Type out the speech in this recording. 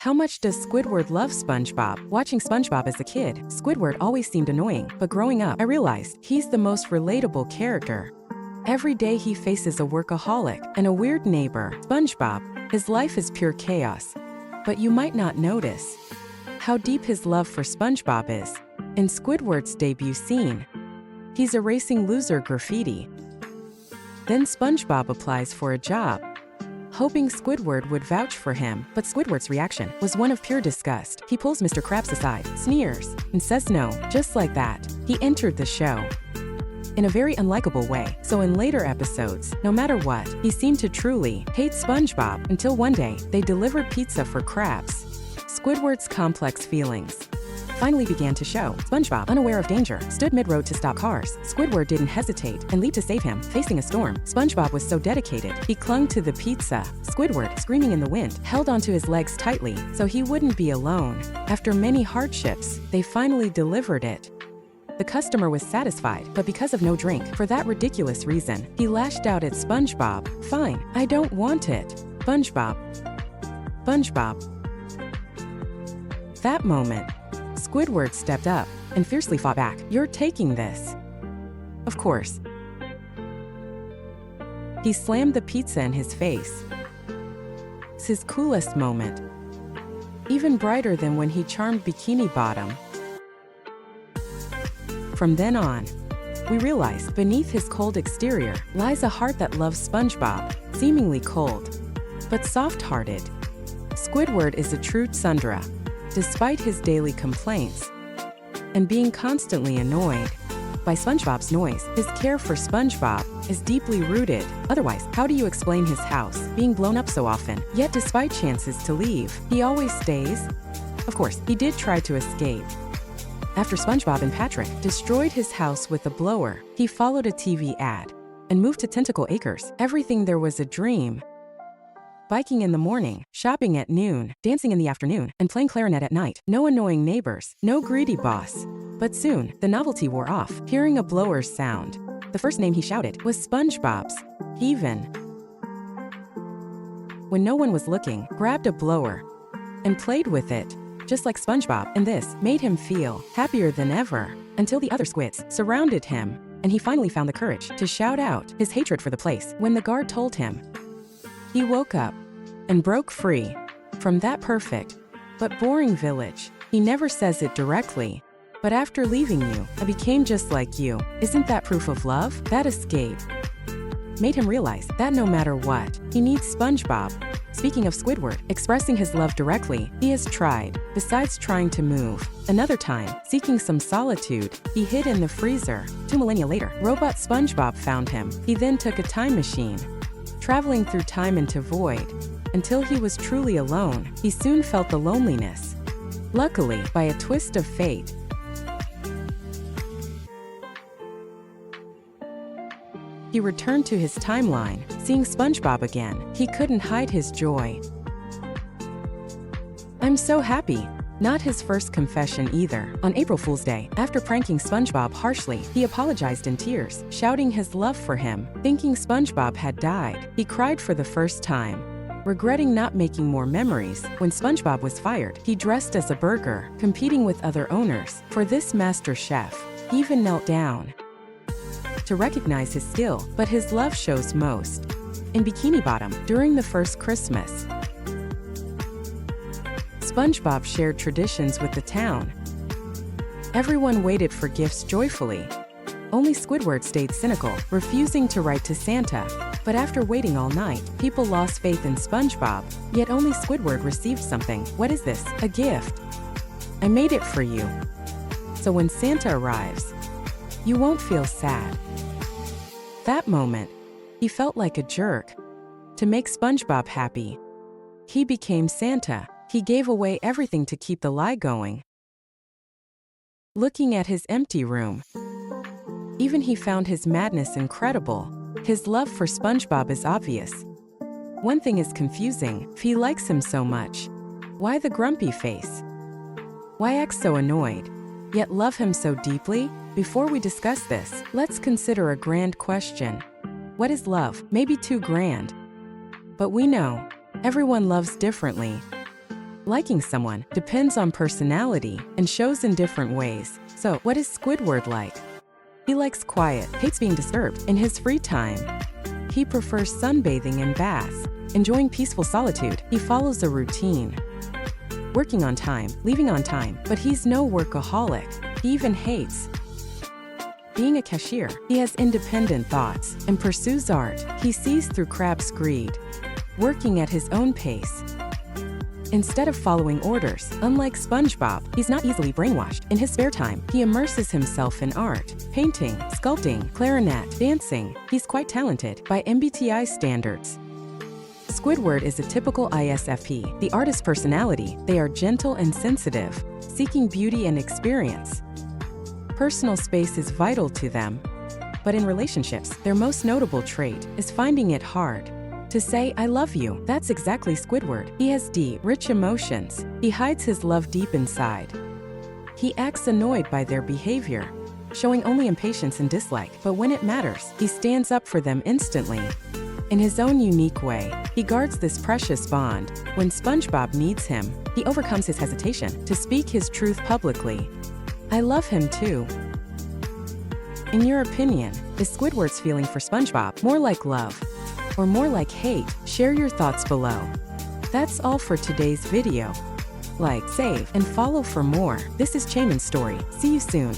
How much does Squidward love SpongeBob? Watching SpongeBob as a kid, Squidward always seemed annoying, but growing up, I realized he's the most relatable character. Every day he faces a workaholic and a weird neighbor, SpongeBob. His life is pure chaos. But you might not notice how deep his love for SpongeBob is. In Squidward's debut scene, he's erasing loser graffiti. Then SpongeBob applies for a job, hoping Squidward would vouch for him, but Squidward's reaction was one of pure disgust. He pulls Mr. Krabs aside, sneers, and says no. Just like that, he entered the show in a very unlikable way. So in later episodes, no matter what, he seemed to truly hate SpongeBob until one day they delivered pizza for Krabs. Squidward's complex feelings finally began to show. SpongeBob, unaware of danger, stood mid-road to stop cars. Squidward didn't hesitate and leaped to save him, facing a storm. SpongeBob was so dedicated, he clung to the pizza. Squidward, screaming in the wind, held onto his legs tightly so he wouldn't be alone. After many hardships, they finally delivered it. The customer was satisfied, but because of no drink, for that ridiculous reason, he lashed out at SpongeBob. "Fine, I don't want it. SpongeBob. SpongeBob." That moment, Squidward stepped up and fiercely fought back. "You're taking this." Of course. He slammed the pizza in his face. It's his coolest moment. Even brighter than when he charmed Bikini Bottom. From then on, we realize beneath his cold exterior lies a heart that loves SpongeBob, seemingly cold, but soft-hearted. Squidward is a true tsundere. Despite his daily complaints and being constantly annoyed by SpongeBob's noise, his care for SpongeBob is deeply rooted. Otherwise, how do you explain his house being blown up so often? Yet despite chances to leave, he always stays. Of course, he did try to escape. After SpongeBob and Patrick destroyed his house with a blower, he followed a TV ad and moved to Tentacle Acres. Everything there was a dream. Biking in the morning, shopping at noon, dancing in the afternoon, and playing clarinet at night. No annoying neighbors, no greedy boss. But soon, the novelty wore off, hearing a blower's sound. The first name he shouted was SpongeBob's. He even, when no one was looking, grabbed a blower and played with it, just like SpongeBob, and this made him feel happier than ever, until the other squids surrounded him, and he finally found the courage to shout out his hatred for the place. When the guard told him, he woke up and broke free from that perfect but boring village. He never says it directly, but after leaving you, I became just like you. Isn't that proof of love? That escape made him realize that no matter what, he needs SpongeBob. Speaking of Squidward expressing his love directly, he has tried, besides trying to move. Another time, seeking some solitude, he hid in the freezer. 2 millennia later, robot SpongeBob found him. He then took a time machine, traveling through time into void, until he was truly alone. He soon felt the loneliness. Luckily, by a twist of fate, he returned to his timeline. Seeing SpongeBob again, he couldn't hide his joy. "I'm so happy." Not his first confession either. On April Fool's Day, after pranking SpongeBob harshly, he apologized in tears, shouting his love for him. Thinking SpongeBob had died, he cried for the first time, regretting not making more memories. When SpongeBob was fired, he dressed as a burger, competing with other owners. For this master chef, he even knelt down to recognize his skill, but his love shows most in Bikini Bottom. During the first Christmas, SpongeBob shared traditions with the town. Everyone waited for gifts joyfully. Only Squidward stayed cynical, refusing to write to Santa. But after waiting all night, people lost faith in SpongeBob. Yet only Squidward received something. What is this? A gift. I made it for you. So when Santa arrives, you won't feel sad. That moment, he felt like a jerk. To make SpongeBob happy, he became Santa. He gave away everything to keep the lie going. Looking at his empty room, even he found his madness incredible. His love for SpongeBob is obvious. One thing is confusing. If he likes him so much, why the grumpy face? Why act so annoyed, yet love him so deeply? Before we discuss this, let's consider a grand question. What is love? Maybe too grand. But we know, everyone loves differently. Liking someone depends on personality and shows in different ways. So, what is Squidward like? He likes quiet, hates being disturbed in his free time. He prefers sunbathing and baths, enjoying peaceful solitude. He follows a routine. Working on time, leaving on time, but he's no workaholic. He even hates being a cashier. He has independent thoughts and pursues art. He sees through Crab's greed, working at his own pace instead of following orders. Unlike Spongebob, he's not easily brainwashed. In his spare time, he immerses himself in art, painting, sculpting, clarinet, dancing. He's quite talented by MBTI standards. Squidward is a typical ISFP, the artist personality. They are gentle and sensitive, seeking beauty and experience. Personal space is vital to them, but in relationships, their most notable trait is finding it hard to say, "I love you." That's exactly Squidward. He has deep, rich emotions. He hides his love deep inside. He acts annoyed by their behavior, showing only impatience and dislike, but when it matters, he stands up for them instantly. In his own unique way, he guards this precious bond. When Spongebob needs him, he overcomes his hesitation to speak his truth publicly. I love him too. In your opinion, is Squidward's feeling for Spongebob more like love or more like hate? Share your thoughts below. That's all for today's video. Like, save, and follow for more. This is Chayman's story. See you soon.